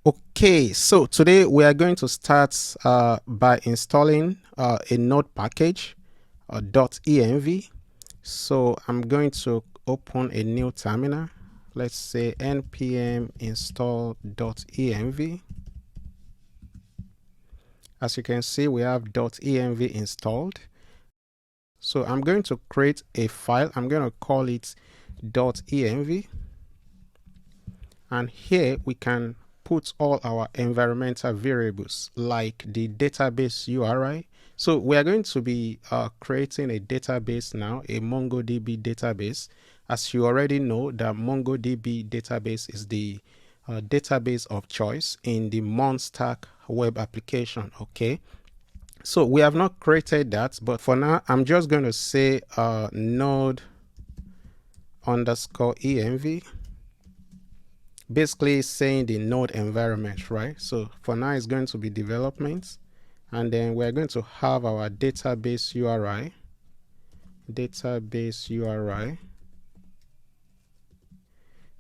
Okay, so today we are going to start by installing a node package, .env. So I'm going to open a new terminal. Let's say npm install.env. As you can see, we have .env installed. So I'm going to create a file. I'm going to call it .env. And here we can put all our environmental variables like the database URI. So we are going to be creating a database now, a MongoDB database. As you already know, the MongoDB database is the database of choice in the MERN stack web application. Okay, so we have not created that, but for now I'm just going to say node underscore env, basically saying the node environment, right? So for now it's going to be development, and then we're going to have our database URI.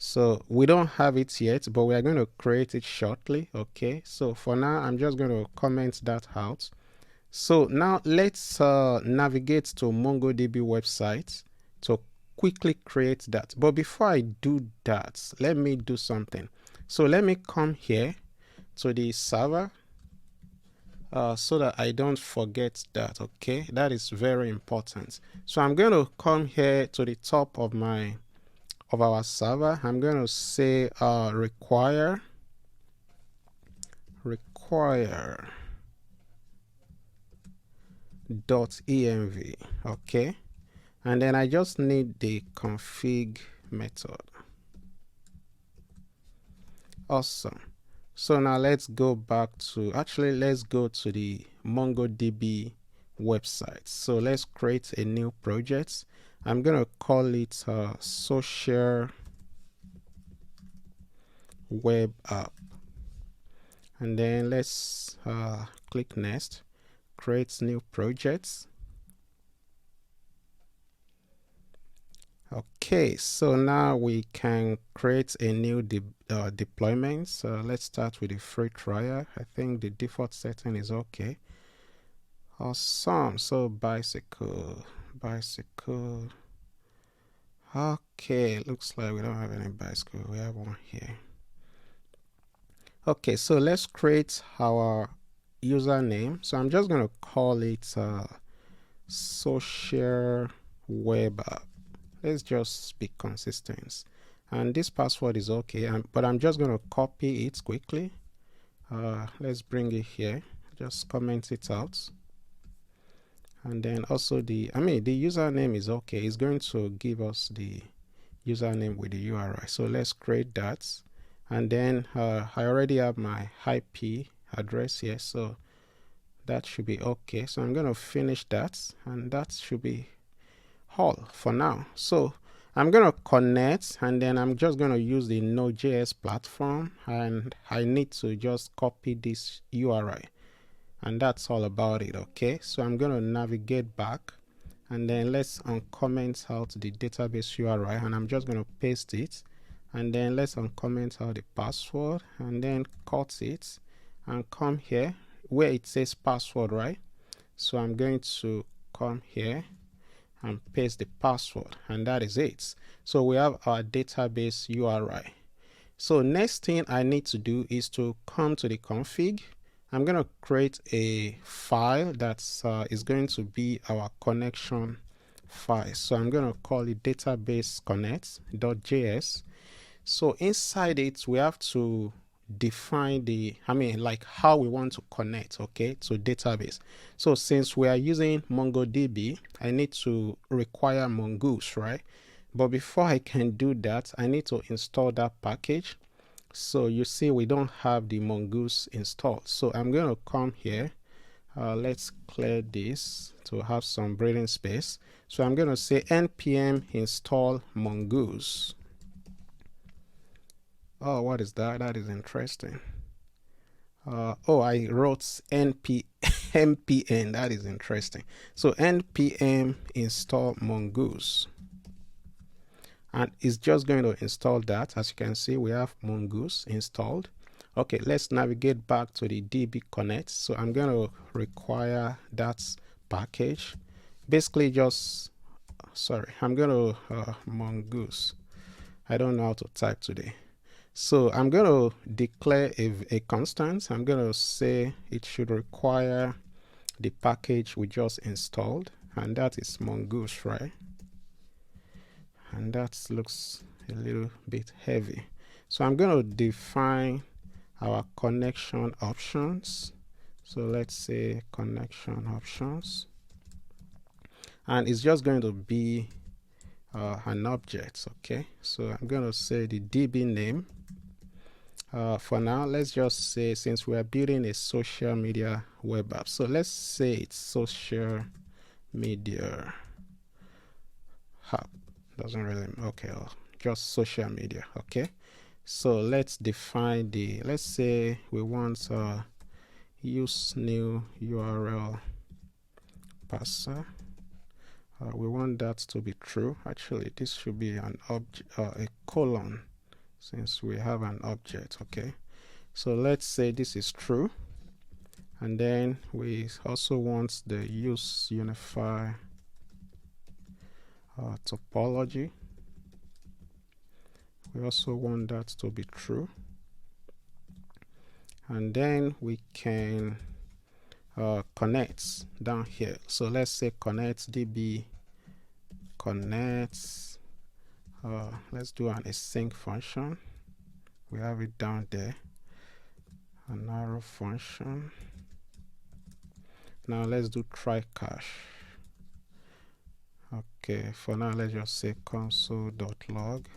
So we don't have it yet, but we are going to create it shortly. Okay, so for now I'm just going to comment that out. So now let's navigate to MongoDB website to quickly create that. But before I do that, let me do something. So let me come here to the server so that I don't forget that. Okay, that is very important. So I'm going to come here to the top of our server. I'm going to say require .env. Okay, and then I just need the config method. Awesome. So now let's go back to, let's go to the MongoDB website. So let's create a new project. I'm going to call it social web app, and then let's click next, create new projects. Okay, so now we can create a new deployment. So let's start with a free trial. I think the default setting is okay. Awesome. So bicycle. Okay, looks like we don't have any bicycle. We have one here. Okay, so let's create our username. So I'm just going to call it social web app. Let's just be consistent, and this password is okay, but I'm just going to copy it quickly. Let's bring it here, just comment it out, and then also the username is okay. It's going to give us the username with the URI. So let's create that, and then I already have my IP address here, so that should be okay. So I'm going to finish that, and that should be all for now. So I'm going to connect, and then I'm just going to use the Node.js platform, and I need to just copy this URI, and that's all about it. Okay, so I'm going to navigate back, and then let's uncomment out the database URI, and I'm just going to paste it, and then let's uncomment out the password, and then cut it and come here where it says password, right? So I'm going to come here and paste the password, and that is it. So we have our database URI. So next thing I need to do is to come to the config. I'm going to create a file that is going to be our connection file. So I'm going to call it database connect.js. So inside it we have to define the how we want to connect, okay, to database. So since we are using MongoDB, I need to require Mongoose, right? But before I can do that, I need to install that package. So you see we don't have the Mongoose installed, so I'm going to come here. Let's clear this to have some breathing space. So I'm going to say npm install Mongoose. Oh, what is that? That is interesting. Oh, I wrote npm. That is interesting. So npm install Mongoose, and it's just going to install that. As you can see, we have Mongoose installed. Okay, let's navigate back to the DB Connect. So I'm going to require that package. Basically just, sorry, I'm going to Mongoose. I don't know how to type today. So I'm going to declare a constant. I'm going to say it should require the package we just installed, and that is Mongoose, right? And that looks a little bit heavy. So I'm going to define our connection options. So let's say connection options, and it's just going to be an object. Okay, so I'm going to say the DB name. For now, let's just say, since we are building a social media web app, so let's say it's social media app. Doesn't really, okay, just social media. Okay, so let's define the, let's say we want use new URL parser. We want that to be true. Actually, this should be an object, a colon, since we have an object. Okay, so let's say this is true, and then we also want the use unify topology. We also want that to be true, and then we can connect down here. So let's say connect db connects. Let's do an async function. We have it down there, an arrow function. Now let's do try cache. Okay, for now let's just say console.log.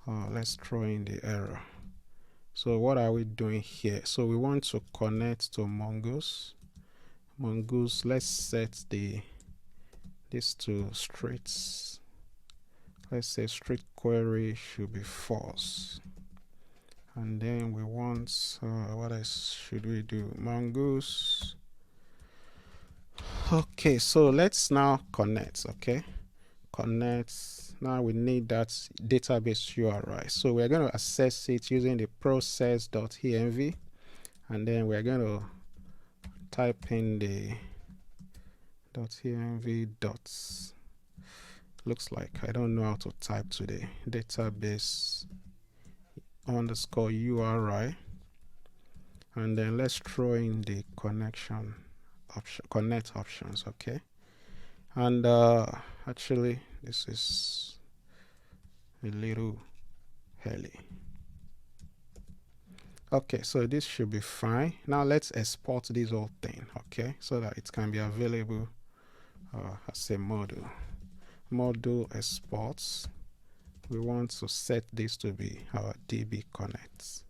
Let's throw in the error. So what are we doing here? So we want to connect to Mongoose. Mongoose, let's set this to streets. Let's say street query should be false. And then we want, what else should we do? Mongoose. Okay, so let's now connect. Okay, connect. Now we need that database URI. So we're going to access it using the process.env, and then we're going to type in the .env dots. Looks like I don't know how to type today. Database underscore URI, and then let's throw in the connection option, connect options. Okay, and actually this is a little early. Okay, so this should be fine. Now let's export this whole thing, okay, so that it can be available as a module exports. We want to set this to be our db connects.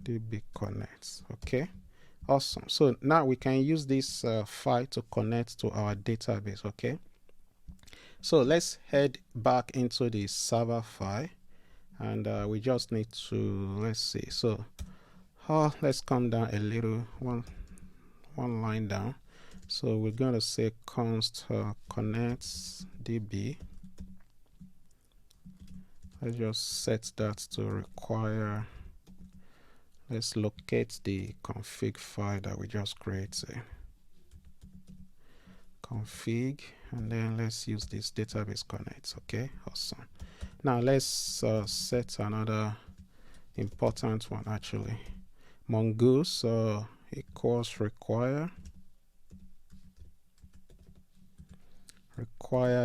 DB connects. Okay, awesome. So now we can use this file to connect to our database. Okay, so let's head back into the server file, and we just need to, let's see, so let's come down a little, one line down. So we're going to say const connects db. Let's just set that to require, let's locate the config file that we just created, config, and then let's use this database connects. Okay, awesome. Now let's set another important one, actually. Mongoose equals require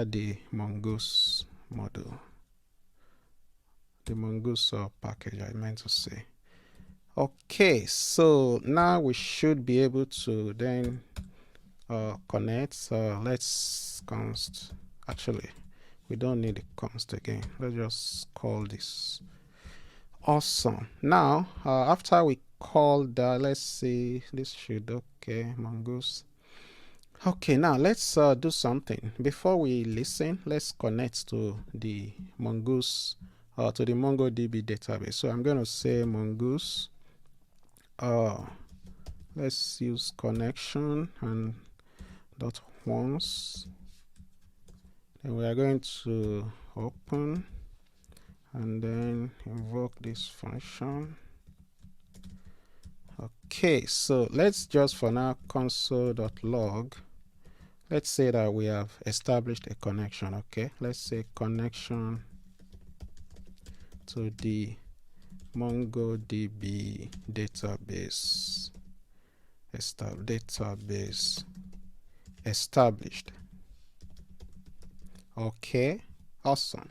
the Mongoose model, the Mongoose package, I meant to say. Okay, so now we should be able to then connect. Let's const, actually we don't need the const again, let's just call this. Awesome. Now after we call that, let's see, this should, okay, Mongoose. Okay, now let's do something. Before we listen, let's connect to the Mongoose, to the MongoDB database. So I'm going to say Mongoose, let's use connection and dot once and we are going to open and then invoke this function. Okay, so let's just for now console.log. Let's say that we have established a connection. Okay, let's say connection to the MongoDB database established. Okay, awesome.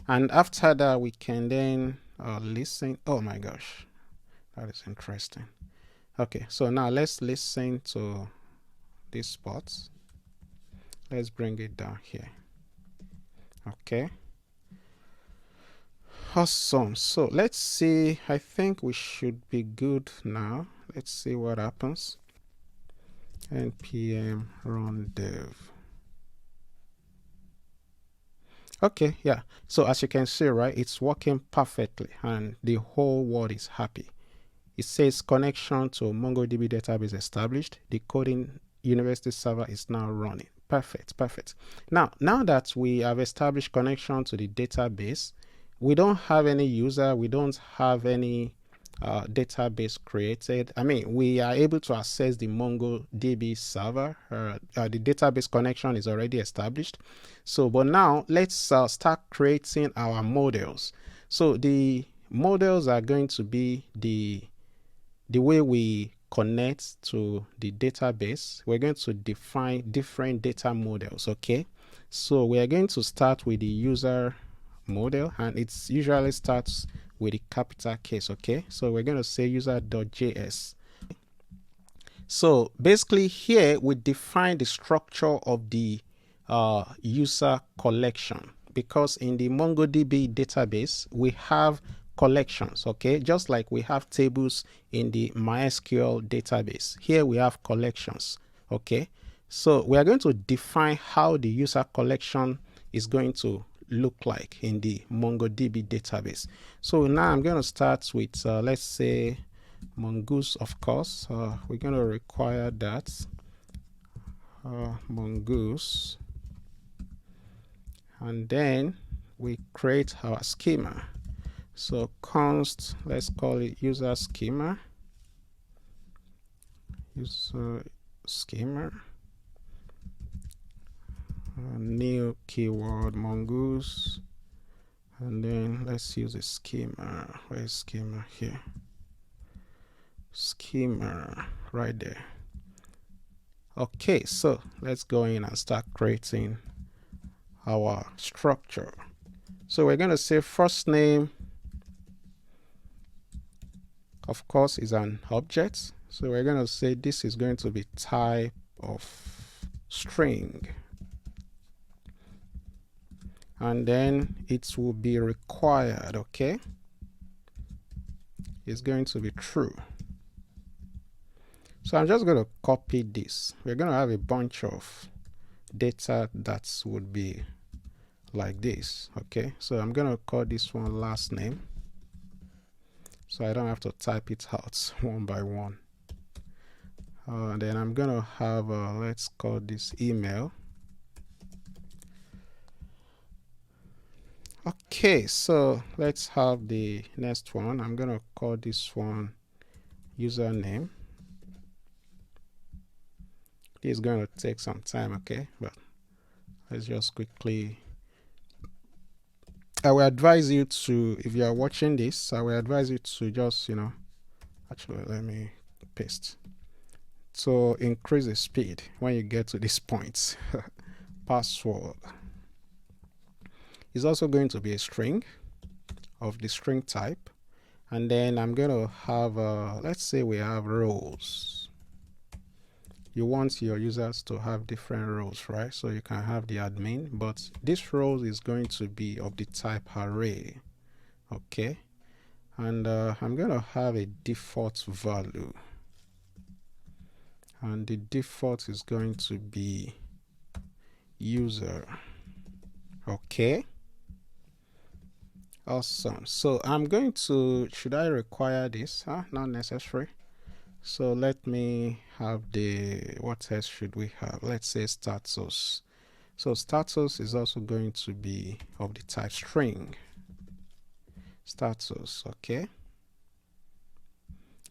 And after that, we can then listen. Oh my gosh, that is interesting. Okay, so now let's listen to these spots. Let's bring it down here. Okay, awesome. So let's see. I think we should be good now. Let's see what happens. npm run dev. Okay, yeah. So as you can see, right, it's working perfectly and the whole world is happy. It says connection to MongoDB database established. The coding university server is now running. Perfect, perfect. Now that we have established connection to the database, we don't have any user, we don't have any database created. I mean, we are able to access the MongoDB server. The database connection is already established. So, but now let's start creating our models. So the models are going to be the way we connect to the database. We're going to define different data models. Okay, so we are going to start with the user model, and it usually starts with a capital case. Okay, so we're going to say user.js. So basically here we define the structure of the user collection, because in the MongoDB database we have collections. Okay, just like we have tables in the MySQL database, here we have collections. Okay, so we are going to define how the user collection is going to look like in the MongoDB database. So now I'm going to start with let's say Mongoose. Of course, we're going to require that Mongoose, and then we create our schema. So const, let's call it user schema, new keyword Mongoose, and then let's use a schema. Where's schema? Here, schema right there. Okay, so let's go in and start creating our structure. So we're going to say first name, of course, is an object. So we're going to say this is going to be type of string, and then it will be required. Okay, it's going to be true. So I'm just going to copy this. We're going to have a bunch of data that would be like this. Okay, so I'm going to call this one last name, so I don't have to type it out one by one. And then I'm going to have let's call this email. Okay, so let's have the next one. I'm going to call this one username. This is going to take some time, okay, but let's just quickly. I will advise you to, if you are watching this, I will advise you to just, actually let me paste, to increase the speed when you get to this point. Password is also going to be a string of the string type, and then I'm going to have let's say we have roles. You want your users to have different roles, right? So you can have the admin, but this role is going to be of the type array. Okay, and I'm going to have a default value, and the default is going to be user. Okay, awesome. So I'm going to, should I require this? Not necessary. So let me have the, what else should we have? Let's say status. So status is also going to be of the type string. Status, okay,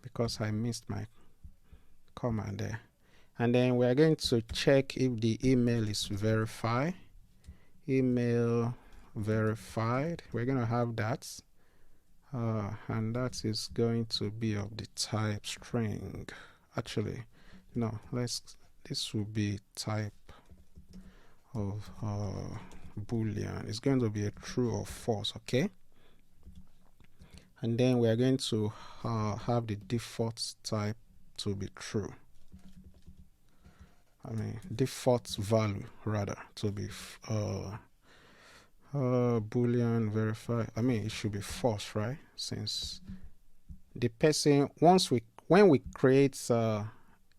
because I missed my comma there. And then we are going to check if the email is verified. Email verified, we're going to have that, and that is going to be of the type string. Actually, no, this will be type of boolean. It's going to be a true or false, okay. And then we are going to have the default type to be true. Default value rather to be boolean verify. It should be false, right? Since the person, when we create a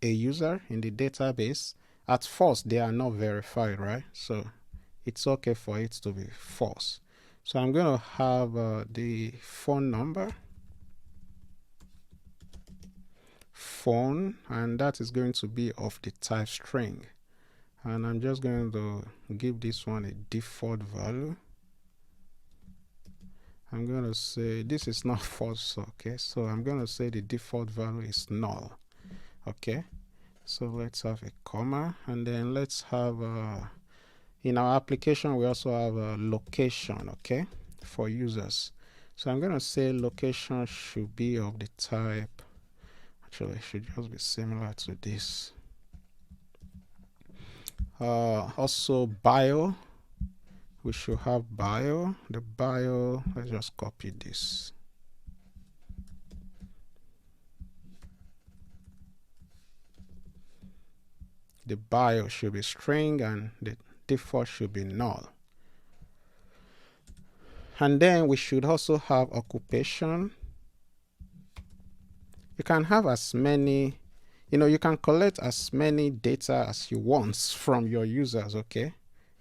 user in the database, at first they are not verified, right? So it's okay for it to be false. So I'm going to have the phone number, phone, and that is going to be of the type string. And I'm just going to give this one a default value. I'm going to say this is not false, okay? So I'm going to say the default value is null, okay? So let's have a comma, and then let's have in our application we also have a location, okay, for users. So I'm going to say location should be of the type, actually it should just be similar to this. Also bio, we should have bio. The bio, let's just copy this. The bio should be string and the default should be null. And then we should also have occupation. You can have as many, you can collect as many data as you want from your users, okay?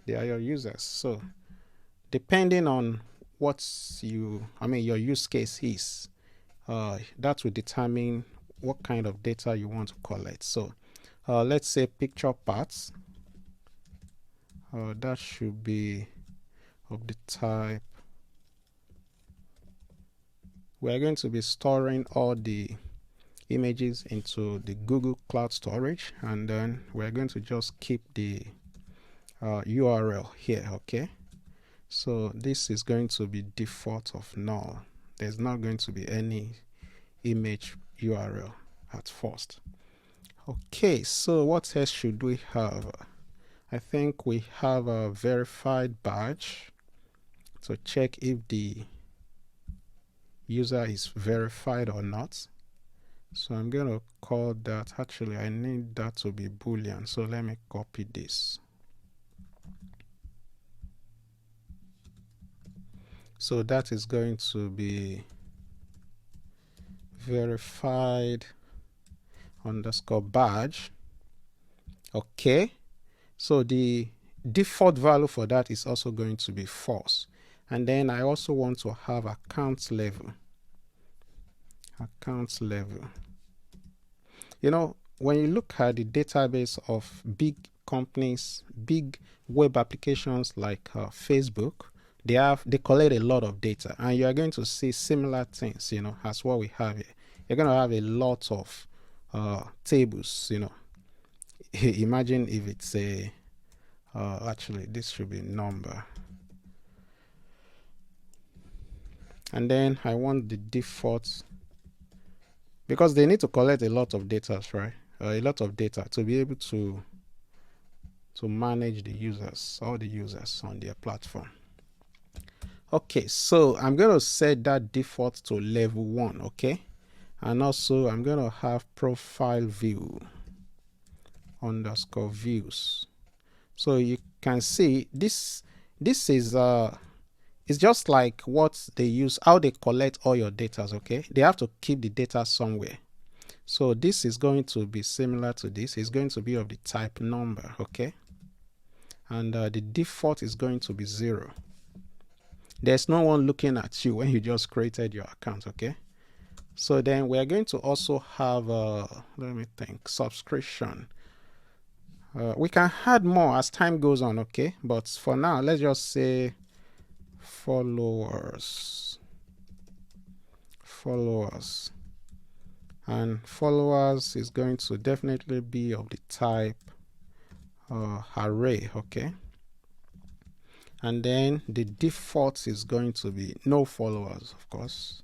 They are your users. So depending on what your use case is, that will determine what kind of data you want to collect. So let's say picture parts. That should be of the type. We're going to be storing all the images into the Google Cloud Storage, and then we're going to just keep the URL here, okay? So this is going to be default of null. There's not going to be any image URL at first. Okay, so what else should we have? I think we have a verified badge to check if the user is verified or not. So I'm going to call that, actually I need that to be boolean, so let me copy this. So that is going to be verified underscore badge. Okay, so the default value for that is also going to be false. And then I also want to have account level. Account level. When you look at the database of big companies, big web applications like Facebook, they collect a lot of data, and you are going to see similar things, as what we have here. You're going to have a lot of tables, Imagine if it's a actually this should be number, and then I want the default, because they need to collect a lot of data, right? A lot of data to be able to manage the users, all the users on their platform. Okay, so I'm going to set that default to level 1, okay? And also I'm going to have profile view underscore views. So you can see this is it's just like what they use, how they collect all your data, okay? They have to keep the data somewhere. So this is going to be similar to this. It's going to be of the type number, okay? And the default is going to be 0. There's no one looking at you when you just created your account, okay? So then we're going to also have let me think, subscription. We can add more as time goes on, okay? But for now, let's just say followers. And followers is going to definitely be of the type array, okay? And then the default is going to be no followers, of course.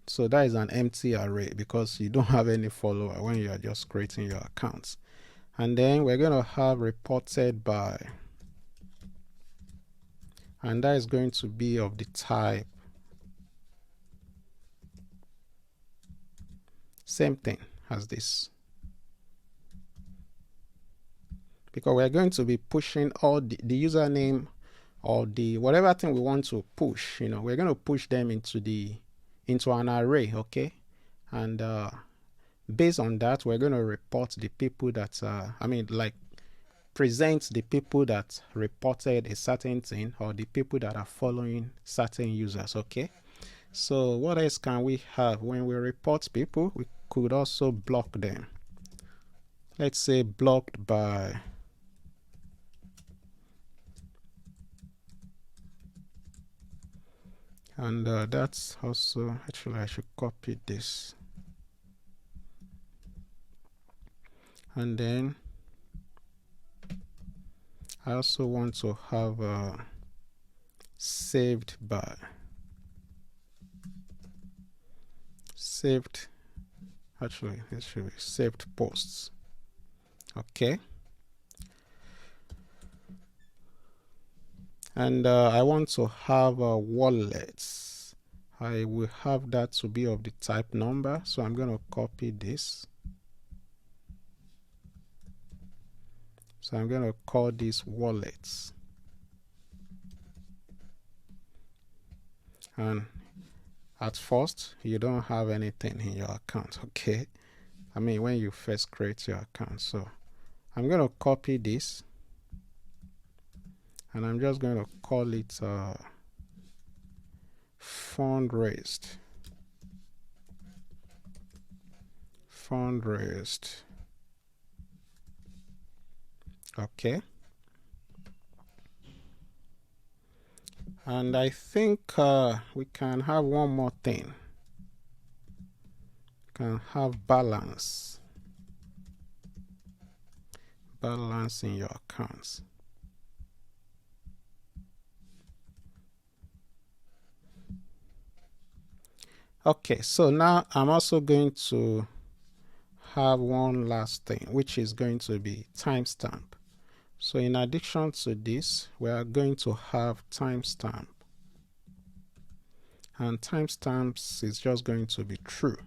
So that is an empty array because you don't have any follower when you are just creating your accounts. And then we're going to have reported by, and that is going to be of the type same thing as this, because we're going to be pushing all the username or the whatever thing we want to push, you know, we're going to push them into an array, okay? And based on that, we're going to report the people that present the people that reported a certain thing or the people that are following certain users, okay? So what else can we have? When we report people, we could also block them. Let's say blocked by and that's also, actually I should copy this, and then I also want to have saved by, actually it should be saved posts, okay? And I want to have wallets. I will have that to be of the type number, so I'm going to copy this. So I'm going to call this wallets. And at first, you don't have anything in your account, okay? I mean, when you first create your account. So I'm going to copy this. And I'm just going to call it fundraised. Okay. And I think we can have one more thing. We can have balance in your accounts. Okay, so now I'm also going to have one last thing, which is going to be timestamp. So in addition to this, we are going to have timestamp. And timestamps is just going to be true.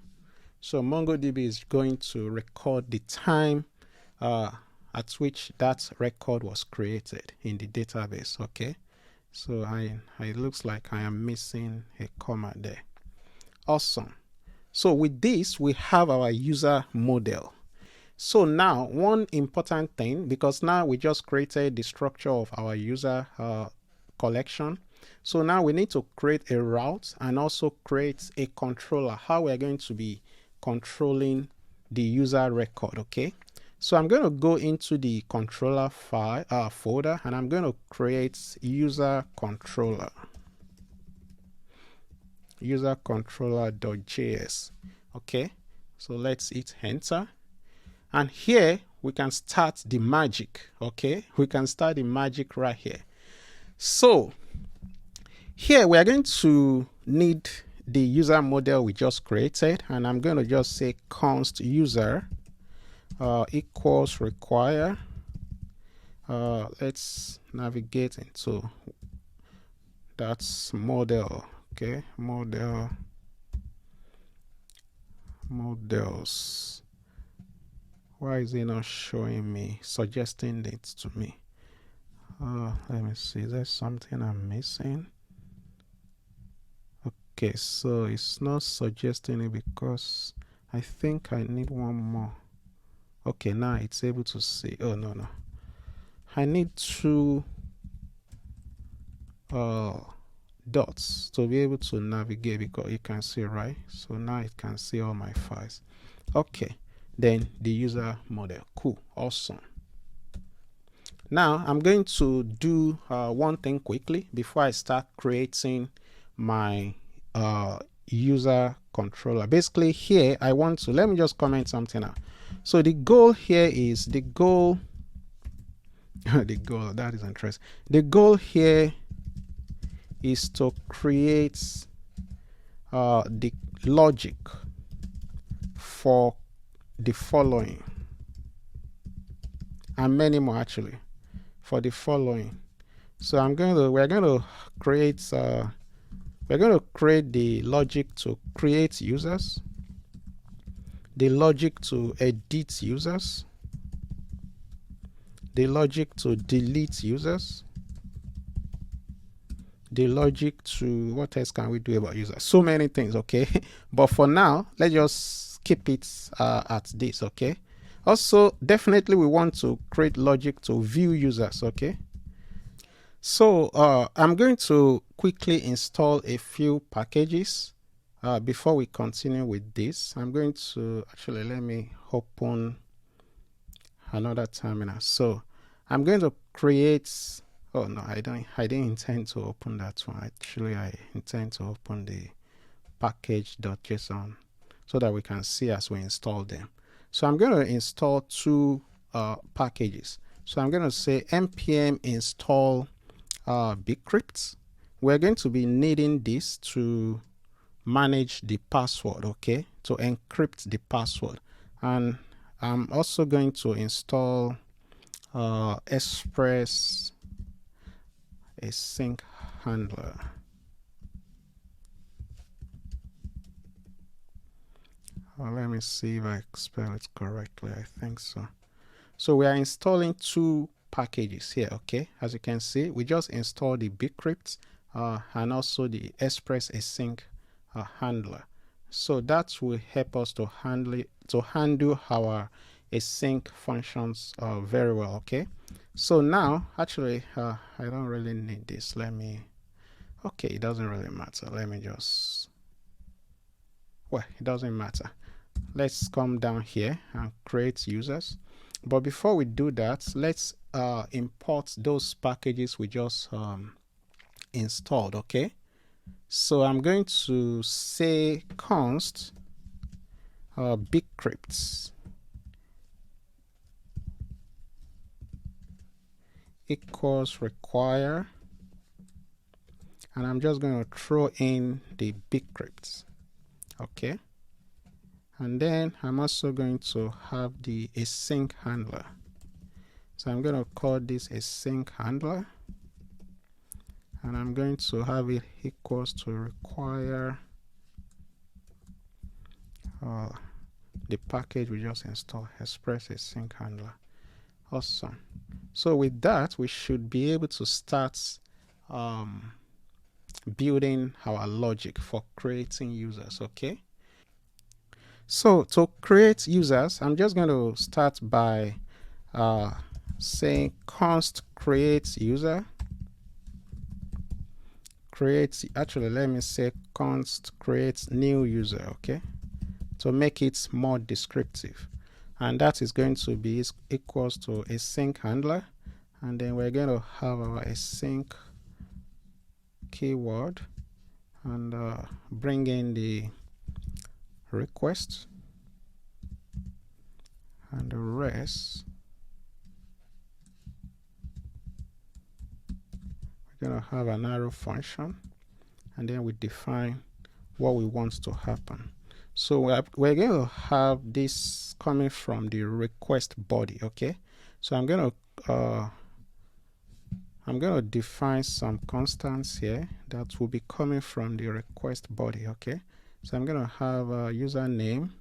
So MongoDB is going to record the time at which that record was created in the database, okay? So it looks like I am missing a comma there. Awesome. So with this, we have our user model. So now one important thing, because now we just created the structure of our user collection. So now we need to create a route and also create a controller, how we're going to be controlling the user record, okay? So I'm going to go into the controller file folder, and I'm going to create user controller. User controller.js. Okay, so let's hit enter, and here we can start the magic. Okay, we can start the magic right here. So here we are going to need the user model we just created, and I'm going to just say const user equals require. Let's navigate into that's model. Okay, models. Why is it not showing me, suggesting it to me? Let me see, is there something I'm missing? Okay, so it's not suggesting it because I think I need one more. Okay, now it's able to see. Oh, no. I need two dots to be able to navigate, because you can see, right? So now it can see all my files. Okay, then the user model. Cool, awesome. Now I'm going to do one thing quickly before I start creating my user controller. Basically here I want to, let me just comment something out. So the goal here is the goal the goal, that is interesting. The goal here is to create the logic for the following and many more actually for the following. So we're going to create the logic to create users, the logic to edit users, the logic to delete users, the logic to, what else can we do about users? So many things, okay? But for now, let's just keep it at this, okay? Also, definitely we want to create logic to view users, okay? So I'm going to quickly install a few packages before we continue with this. I'm going to actually, let me open another terminal. So I'm going to create, oh no, I didn't intend to open that one. Actually, I intend to open the package.json so that we can see as we install them. So I'm going to install two packages. So I'm going to say npm install bcrypt. We're going to be needing this to manage the password, okay, to encrypt the password. And I'm also going to install Express async handler. Let me see if I spell it correctly. I think so. So we are installing two packages here, okay? As you can see, we just installed the bcrypt and also the Express async handler. So that will help us to handle our async functions very well, okay? So now, actually, I don't really need this. Okay, it doesn't really matter. Let me just, well, it doesn't matter. Let's come down here and create users. But before we do that, let's import those packages we just installed, okay? So I'm going to say const bcrypt equals require, and I'm just going to throw in the bcrypt, okay? And then I'm also going to have the async handler. So I'm going to call this async handler, and I'm going to have it equals to require the package we just installed, Express async handler. Awesome. So with that, we should be able to start building our logic for creating users, okay? So to create users, I'm just going to start by saying const create user. Actually, let me say const create new user, okay, to make it more descriptive. And that is going to be equals to async handler, and then we're going to have our async keyword and bring in the request and the rest. We're going to have an arrow function, and then we define what we want to happen. So we're going to have this coming from the request body, okay? So I'm going to define some constants here that will be coming from the request body, okay? So I'm going to have a username,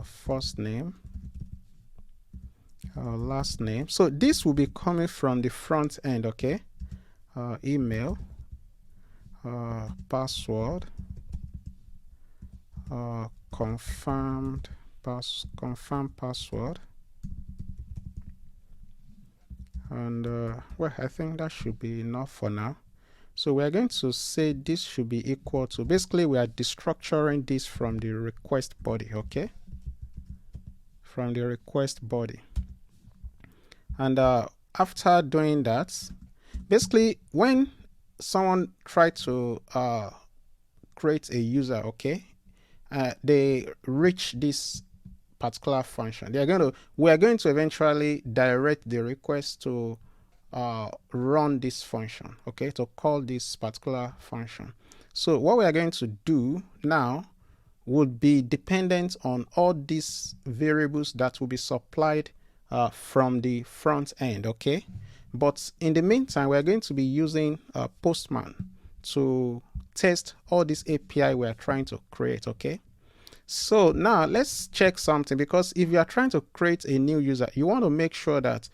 first name, last name. So this will be coming from the front end, okay? Email, password, confirmed password, and well, I think that should be enough for now. So we are going to say this should be equal to, basically we are destructuring this from the request body, okay, from the request body. And after doing that, basically when someone try to create a user, okay, they reach this particular function, we are going to eventually direct the request to run this function, okay, to call this particular function. So what we are going to do now would be dependent on all these variables that will be supplied from the front end, okay. But in the meantime, we are going to be using Postman to test all this API we are trying to create, okay. So now let's check something, because if you are trying to create a new user, you want to make sure that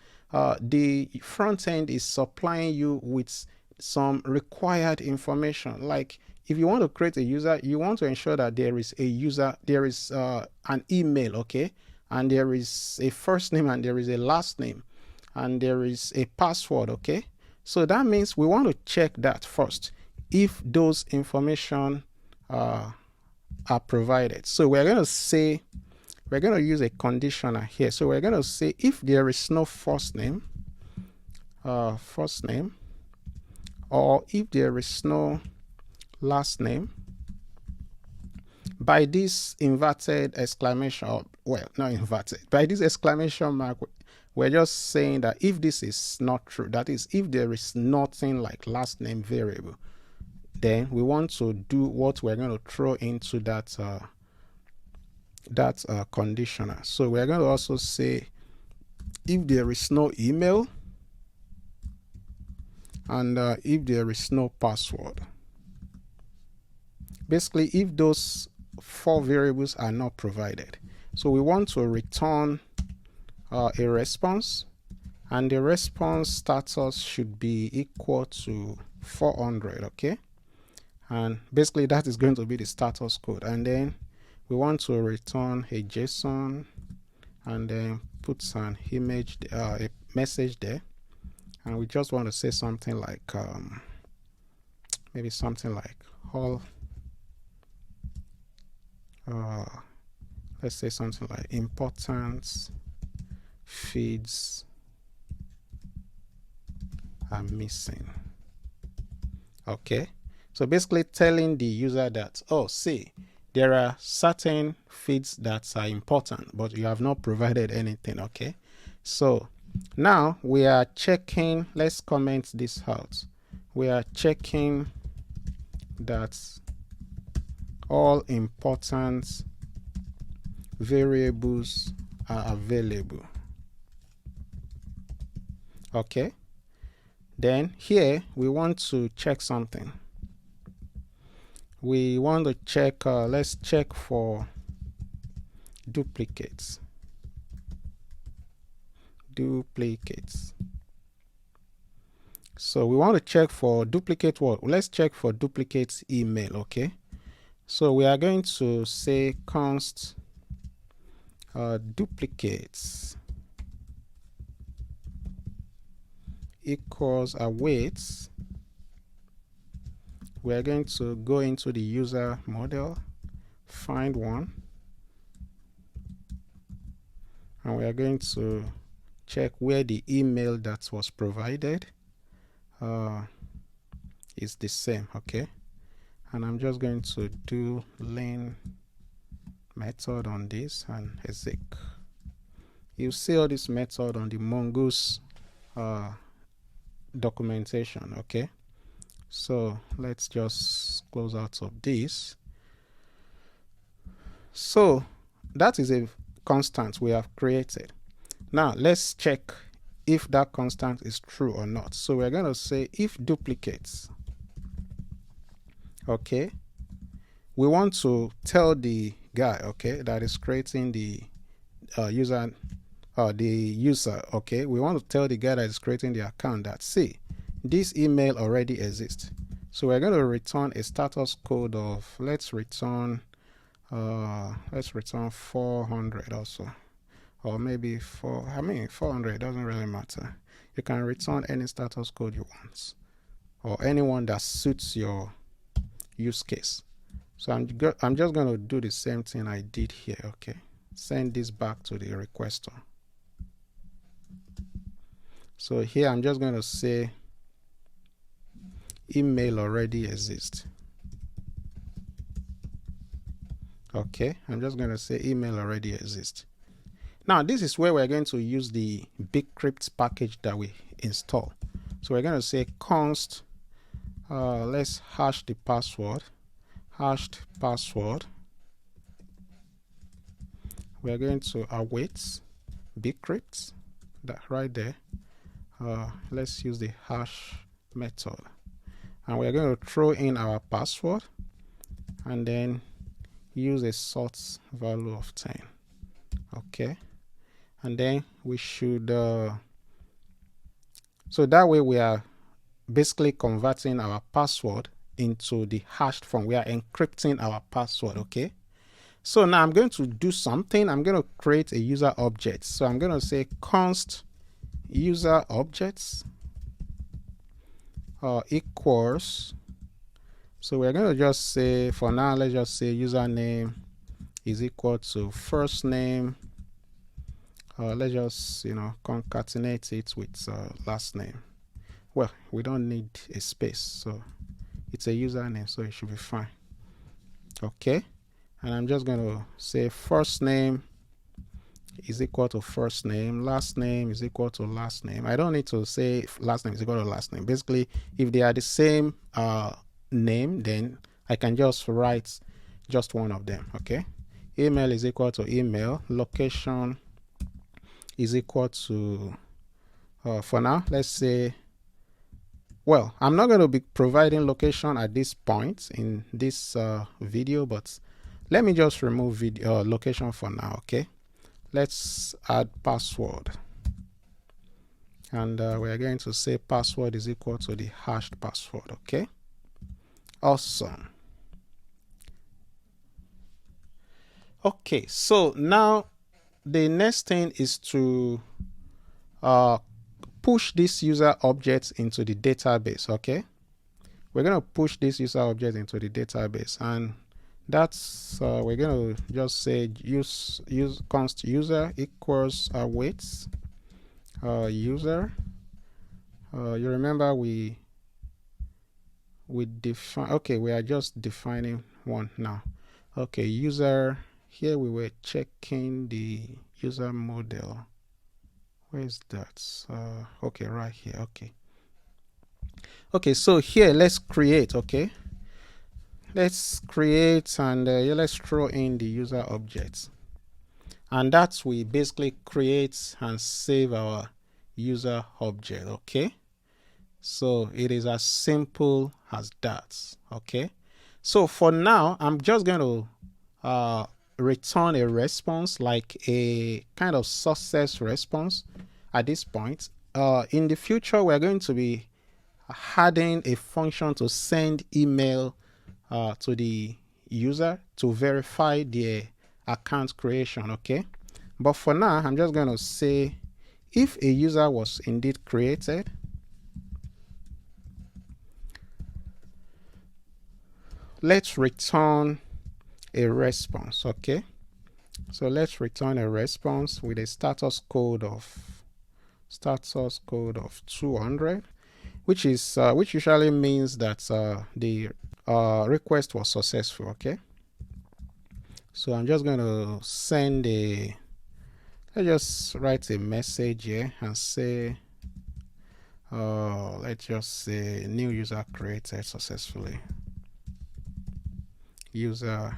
the front end is supplying you with some required information. Like if you want to create a user, you want to ensure that there is a user, there is an email, okay, and there is a first name and there is a last name and there is a password, okay. So that means we want to check that first, if those information are provided. So we're going to say, we're going to use a conditioner here. So we're going to say if there is no first name, or if there is no last name, by this inverted exclamation, or, well, not inverted, by this exclamation mark, we're just saying that if this is not true, that is, if there is nothing like last name variable, then we want to do what we're going to throw into that conditioner. So we're going to also say if there is no email and if there is no password. Basically, if those 4 variables are not provided, so we want to return a response, and the response status should be equal to 400, okay. And basically that is going to be the status code, and then we want to return a JSON and then put an image, a message there, and we just want to say something like maybe something like all let's say something like important feeds are missing, okay. So basically telling the user that, oh, see, there are certain feeds that are important, but you have not provided anything, okay. So now we are checking, let's comment this out. We are checking that all important variables are available, okay. Then here we want to check something. We want to check, let's check for duplicates. So we want to check for duplicate what? Let's check for duplicate email, okay. So we are going to say const duplicates equals awaits. We are going to go into the user model, find one, and we are going to check where the email that was provided is the same, okay. And I'm just going to do len method on this and exec. You see all this method on the Mongoose documentation, okay. So let's just close out of this. So that is a constant we have created. Now let's check if that constant is true or not. So we're going to say if duplicates, okay. We want to tell the guy, okay, that is creating the user, okay. We want to tell the guy that is creating the account that, see, this email already exists. So we're going to return a status code of, let's return 400 also, or maybe 400 doesn't really matter. You can return any status code you want, or anyone that suits your use case. So I'm just going to do the same thing I did here, okay. Send this back to the requester. So here I'm just going to say email already exists. Okay, I'm just going to say email already exists. Now this is where we're going to use the bcrypt package that we install. So we're going to say const, let's hash the password, hashed password. We're going to await bcrypt, that right there. Let's use the hash method, and we're going to throw in our password and then use a sort value of 10. Okay, and then we should so that way we are basically converting our password into the hashed form. We are encrypting our password. Okay, so now I'm going to do something. I'm going to create a user object. So I'm going to say const user objects equals, so we're going to just say, for now, let's just say username is equal to first name. Let's just, concatenate it with last name. Well, we don't need a space, so it's a username, so it should be fine. Okay, and I'm just going to say first name is equal to first name, last name is equal to last name. I don't need to say last name is equal to last name. Basically, if they are the same name, then I can just write just one of them. Okay, email is equal to email, location is equal to for now, let's say, well, I'm not going to be providing location at this point in this video, but let me just remove video location for now. Okay, let's add password, and we're going to say password is equal to the hashed password. Okay, awesome. Okay, so now the next thing is to push this user object into the database. Okay, we're going to push this user object into the database, and that's we're going to just say use const user equals awaits user. You remember we define, okay, we are just defining one now. Okay, user, here we were checking the user model. Where is that? Okay, right here. Okay, so here let's create. Okay, let's create, and let's throw in the user objects, and that's we basically create and save our user object. Okay, so it is as simple as that. Okay, so for now I'm just going to return a response, like a kind of success response at this point. In the future, we're going to be adding a function to send email to the user to verify their account creation. Okay, but for now I'm just going to say if a user was indeed created, let's return a response. Okay, so let's return a response with a status code of 200, which is which usually means that the request was successful. Okay, so I'm just going to send let's just write a message here and say let's just say new user created successfully, user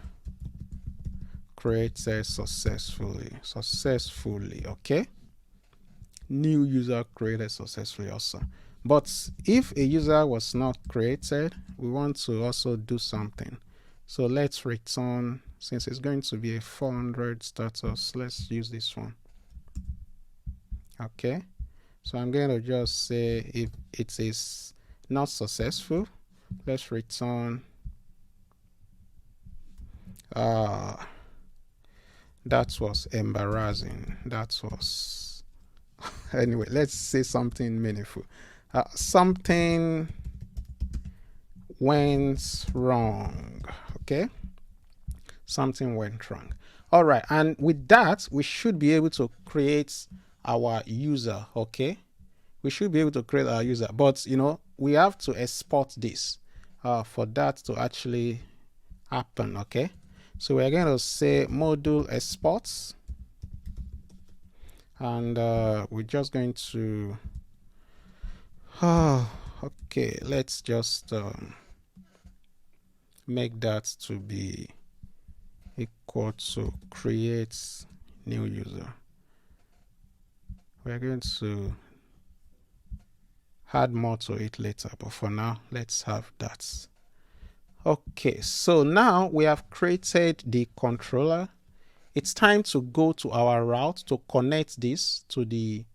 created successfully. Okay, new user created successfully. Awesome. But if a user was not created, we want to also do something. So let's return, since it's going to be a 400 status, let's use this one. Okay, so I'm going to just say if it is not successful, let's return that was embarrassing. That was anyway, let's say something meaningful. Something went wrong. Okay, something went wrong. All right, and with that we should be able to create our user. Okay, we should be able to create our user, but you know, we have to export this for that to actually happen. Okay, so we're going to say module exports, and we're just going to okay, let's just make that to be equal to create new user. We're going to add more to it later, but for now let's have that. Okay, so now we have created the controller. It's time to go to our route to connect this to the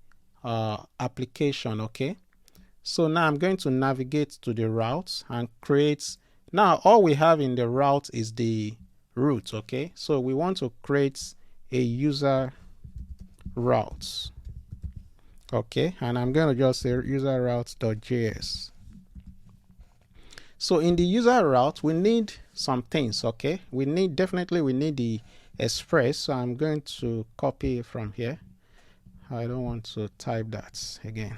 application. Okay, so now I'm going to navigate to the route and create. Now all we have in the route is the root. Okay, so we want to create a user route. Okay, and I'm going to just say user route.js. So in the user route, we need some things. Okay, we need the Express. So I'm going to copy it from here. I don't want to type that again.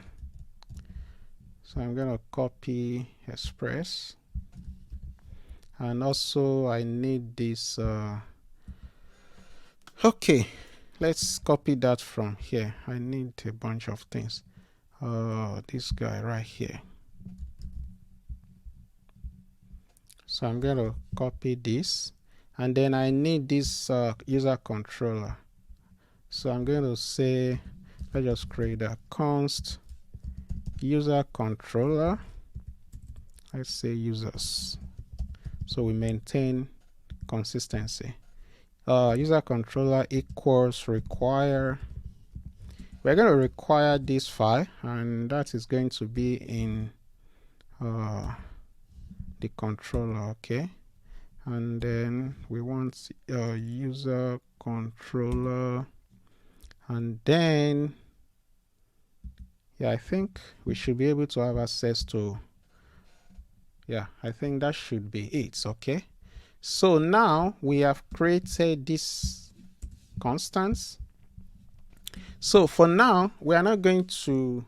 So I'm going to copy Express, and also I need this. Okay, let's copy that from here. I need a bunch of things. This guy right here. So I'm going to copy this, and then I need this user controller. So I'm going to say, let's just create a const user controller. Let's say users, so we maintain consistency. User controller equals require. We're going to require this file, and that is going to be in the controller. Okay, and then we want user controller, and then yeah, I think we should be able to have access to, yeah, I think that should be it. Okay, so now we have created this constants. So for now, we are not going to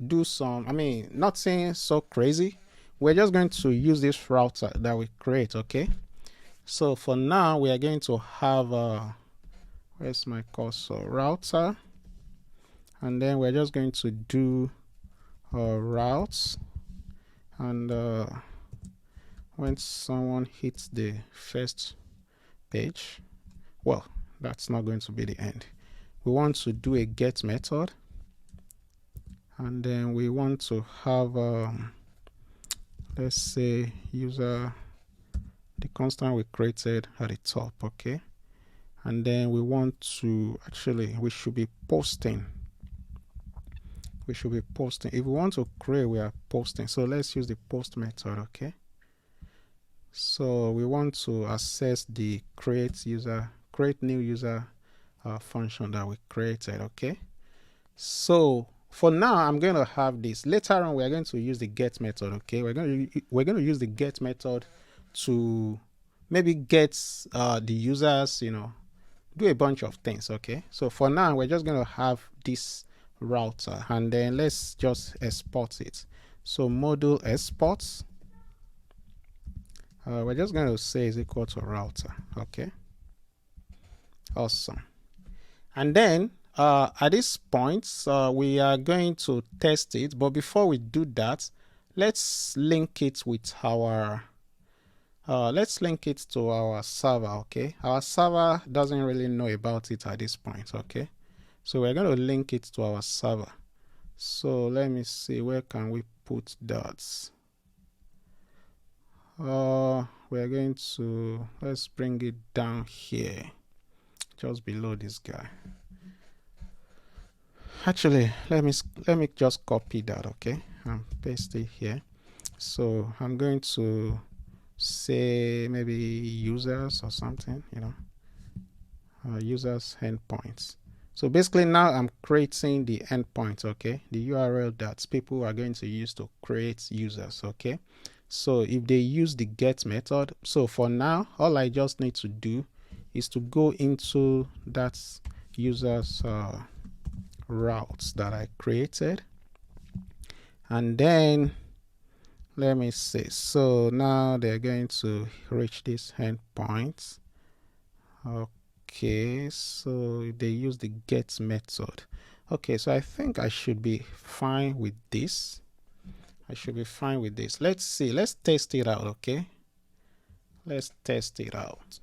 do nothing so crazy. We're just going to use this router that we create. Okay, so for now we are going to have where's my cursor, router, and then we're just going to do routes, and when someone hits the first page, well, that's not going to be the end. We want to do a get method, and then we want to have let's say user, the constant we created at the top. Okay, and then we want to we should be posting. If we want to create, we are posting. So let's use the post method. Okay, so we want to access the create new user function that we created. Okay, so for now I'm going to have this. Later on we are going to use the get method. Okay, we're going to use the get method to maybe get the users, you know, do a bunch of things. Okay, so for now we're just going to have this router, and then let's just export it. So module exports, we're just going to say is equal to router. Okay, awesome. And then at this point we are going to test it, but before we do that, let's link it with our let's link it to our server. Okay, our server doesn't really know about it at this point. Okay, so we're going to link it to our server. So let me see, where can we put that? We're going to, let's bring it down here, just below this guy. Actually, let me just copy that. Okay, and paste it here. So I'm going to say maybe users or something, you know, users endpoints. So basically now I'm creating the endpoint. Okay, the URL that people are going to use to create users. Okay, so if they use the get method, so for now all I just need to do is to go into that users routes that I created, And then let me see. So now they're going to reach this endpoint. Okay, so they use the get method. Okay, so I think I should be fine with this. I should be fine with this. Let's see. Let's test it out, okay? Let's test it out.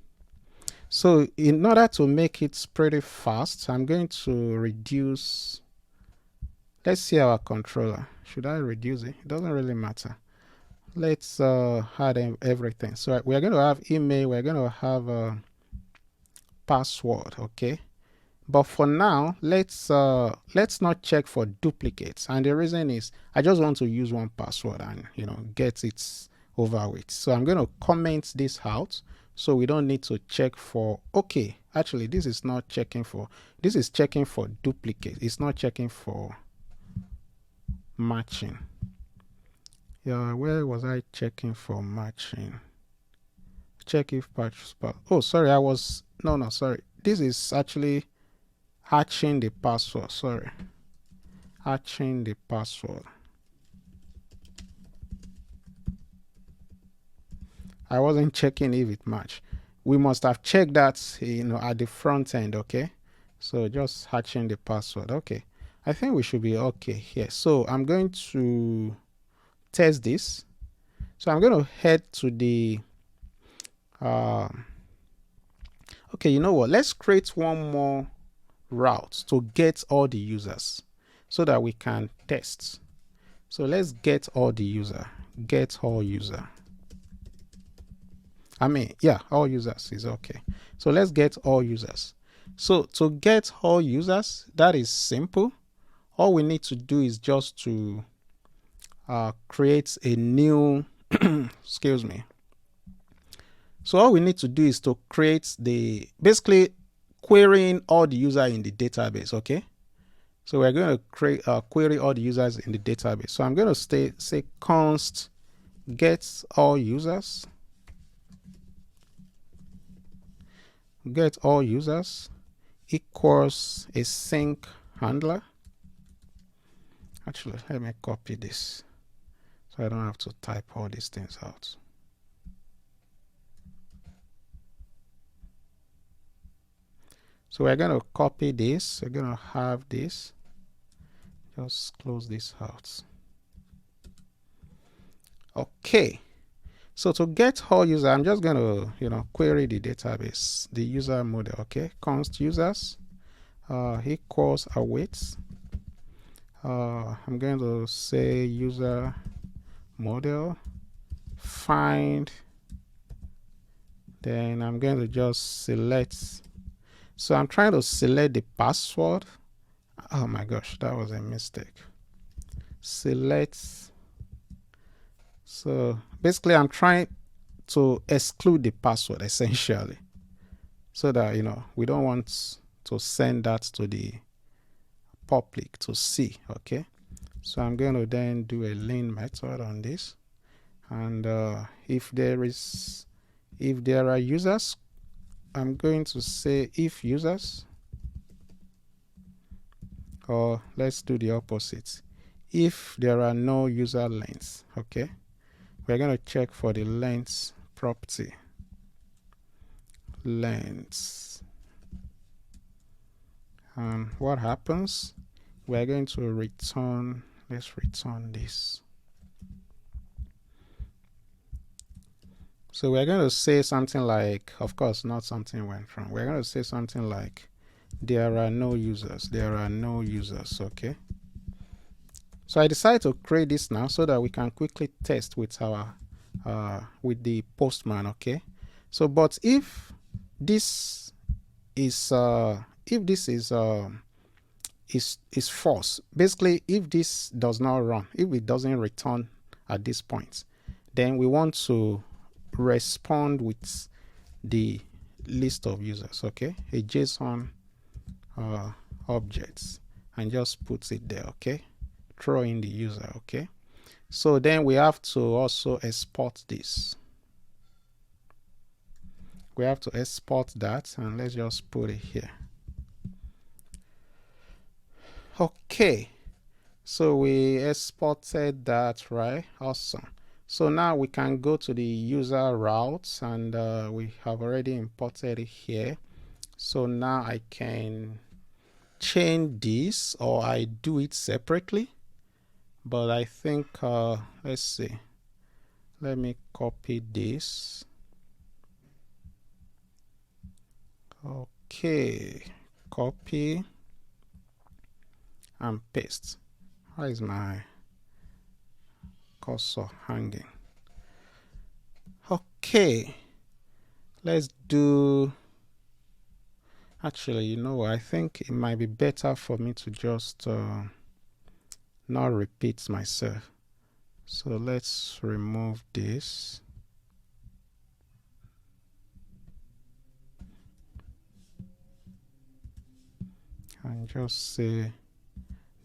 So in order to make it pretty fast, I'm going to reduce. Let's see our controller. Should I reduce it? It doesn't really matter. Let's add everything. So we're going to have email. We're going to have a password, okay? But for now, let's not check for duplicates. And the reason is I just want to use one password and get it over with. So I'm going to comment this out so we don't need to check for, okay, actually this is not checking for, this is checking for duplicate. It's not checking for matching. Yeah, where was I checking for matching? Check if patch. Oh, sorry, no, sorry. This is actually hatching the password. Sorry, hatching the password. I wasn't checking if it matched. We must have checked that at the front end. Okay, so just hatching the password. Okay, I think we should be okay here. So I'm going to test this. So I'm going to head to the okay, you know what, let's create one more route to get all the users so that we can test. So let's get all the user, get all user. I mean, yeah, all users is okay. So let's get all users. So to get all users, that is simple. All we need to do is just to create a new excuse me. So all we need to do is to create the, basically querying all the user in the database, okay? So we're going to create query all the users in the database. So I'm going to say const get all users, get all users equals a sync handler. Actually, let me copy this so I don't have to type all these things out. So we're going to copy this. We're going to have this. Just close this out. Okay. So to get all user, I'm just going to, query the database, the user model. Okay. Const users equals await. I'm going to say user model find. Then I'm going to just select. So I'm trying to select the password. Oh my gosh, that was a mistake. Select. So basically I'm trying to exclude the password essentially, so that we don't want to send that to the public to see. Okay, so I'm going to then do a len method on this, and if there are users, I'm going to say if users, or let's do the opposite, if there are no user lengths. Okay, we're going to check for the length property, lengths, and what happens, we're going to return, let's return this. So we're going to say something like, of course not something went wrong, we're going to say something like there are no users, there are no users. Okay, so I decided to create this now so that we can quickly test with our with the Postman. Okay, so but if this is false, basically if this does not run, if it doesn't return at this point, then we want to respond with the list of users. Okay, a JSON objects, and just puts it there. Okay, throw in the user. Okay, so then we have to also export this. We have to export that, and let's just put it here. Okay, So we exported that, right? Awesome. So now we can go to the user routes, and we have already imported it here. So now I can change this, or I do it separately, but I think let's see, let me copy this. Okay, copy and paste. Why is my cursor hanging? Okay, let's do, actually, you know, I think it might be better for me to just not repeat myself. So let's remove this. And just say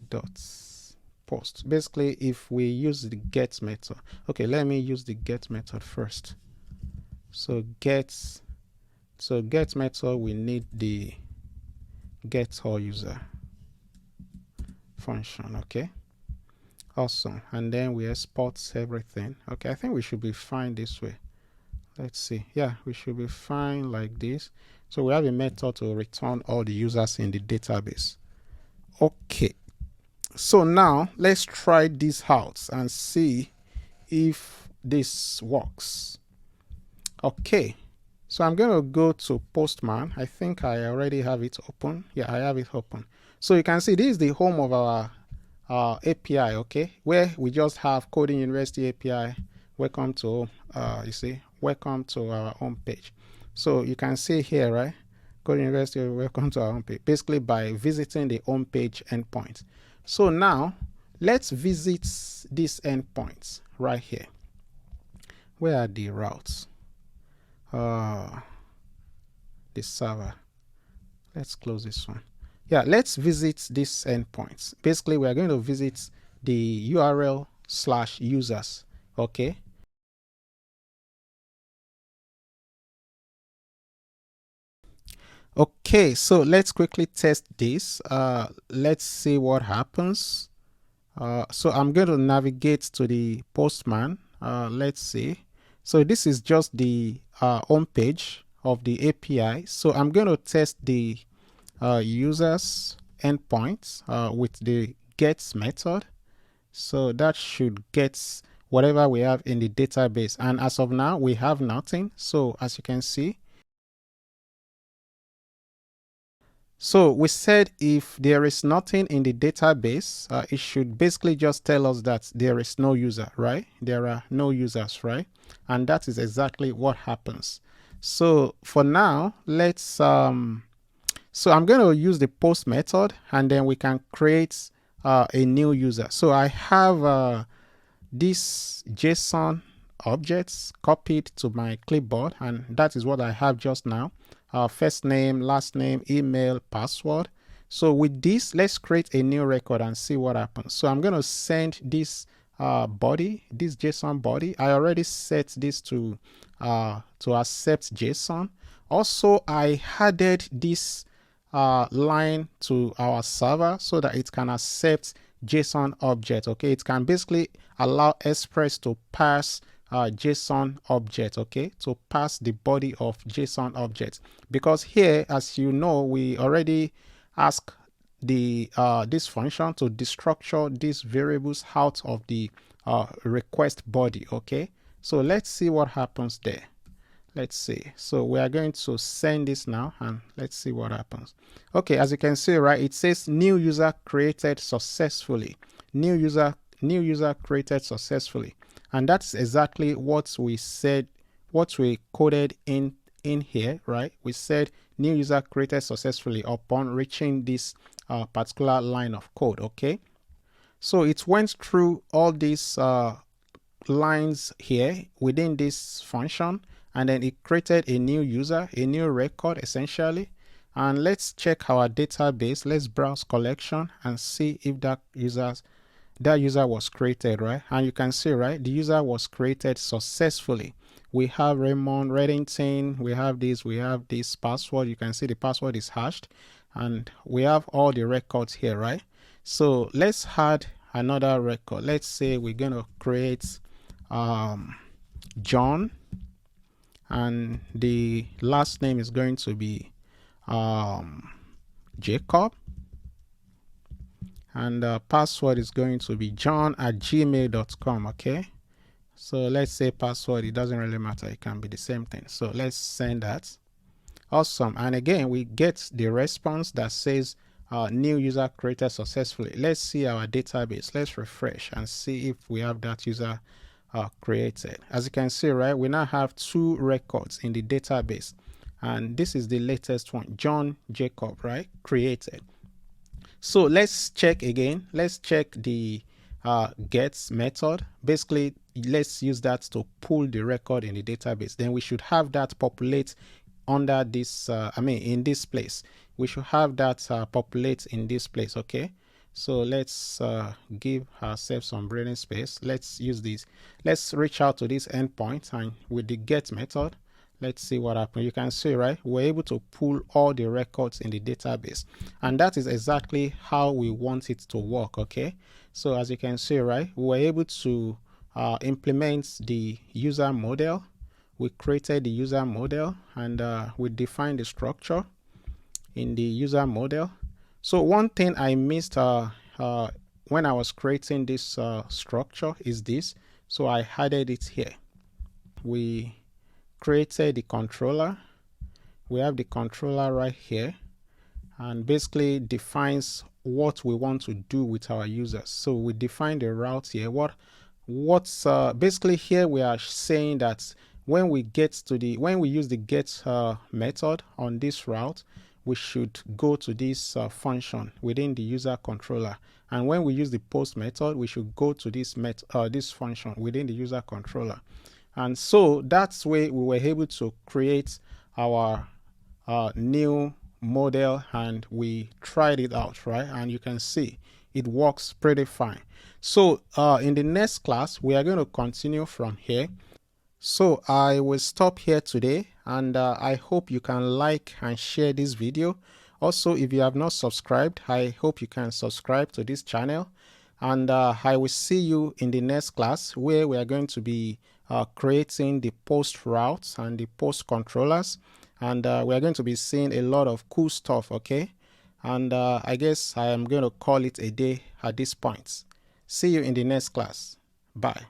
dots post. Basically, if we use the get method, okay, let me use the get method first. So get method, we need the get all user function. Okay, awesome. And then we export everything. Okay, I think we should be fine this way. Let's see. Yeah, we should be fine like this. So we have a method to return all the users in the database. Okay, so now let's try this out and see if this works. Okay, so I'm going to go to Postman. I think I already have it open. Yeah, I have it open. So you can see this is the home of our API, okay, where we just have Coding University API. Welcome to you see, welcome to our home page. So you can see here, right, Coding University, welcome to our home page, basically by visiting the home page endpoint. So now let's visit these endpoints right here. Where are the routes? The server. Let's close this one. Yeah, let's visit these endpoints. Basically, we are going to visit the URL/users. Okay. Okay, so let's quickly test this. Let's see what happens. So I'm going to navigate to the Postman. Let's see. So this is just the home page of the API. So I'm going to test the users endpoints with the get method. So that should get whatever we have in the database. And as of now, we have nothing. So as you can see, so we said if there is nothing in the database, it should basically just tell us that there is no user, right? There are no users, right? And that is exactly what happens. So for now, let's so I'm going to use the post method, and then we can create a new user. So I have this JSON objects copied to my clipboard, and that is what I have just now. First name, last name, email, password. So with this, let's create a new record and see what happens. So I'm going to send this body, this JSON body. I already set this to accept JSON. Also, I added this line to our server so that it can accept JSON object. Okay, it can basically allow Express to pass JSON object, okay, to pass the body of JSON object, because here, as you know, we already ask the this function to destructure these variables out of the request body. Okay, so let's see what happens there. Let's see. So we are going to send this now, and let's see what happens. Okay, as you can see, right, it says new user created successfully. New user created successfully. And that's exactly what we said, what we coded in here, right? We said new user created successfully upon reaching this particular line of code. Okay, so it went through all these lines here within this function, and then it created a new user, a new record essentially. And let's check our database. Let's browse collection and see if that user was created, right? And you can see, right, the user was created successfully. We have Raymond Reddington, we have this password. You can see the password is hashed, and we have all the records here, right? So let's add another record. Let's say we're going to create John, and the last name is going to be Jacob, and the password is going to be john@gmail.com. okay, so let's say password, it doesn't really matter, it can be the same thing. So let's send that. Awesome. And again, we get the response that says new user created successfully. Let's see our database. Let's refresh and see if we have that user created. As you can see, right, we now have 2 records in the database, and this is the latest one, John Jacob, right, created. So let's check again. Let's check the gets method. Basically, let's use that to pull the record in the database. Then we should have that populate under this in this place. We should have that populate in this place. Okay, so let's give ourselves some breathing space. Let's use this. Let's reach out to this endpoint, and with the get method, let's see what happens. You can see, right, we're able to pull all the records in the database, and that is exactly how we want it to work. Okay, so as you can see, right, we're able to implement the user model. We created the user model, and we defined the structure in the user model. So one thing I missed when I was creating this structure is this. So I added it here. We created the controller. We have the controller right here, and basically defines what we want to do with our users. So we define the route here. What's basically here we are saying that when we use the get method on this route, we should go to this function within the user controller, and when we use the post method, we should go to this function within the user controller. And so that's way we were able to create our new model, and we tried it out, right, and you can see it works pretty fine. So in the next class we are going to continue from here. So I will stop here today, and I hope you can like and share this video. Also, if you have not subscribed, I hope you can subscribe to this channel, and I will see you in the next class, where we are going to be creating the post routes and the post controllers, and we are going to be seeing a lot of cool stuff. Okay, and I guess I am going to call it a day at this point. See you in the next class. Bye.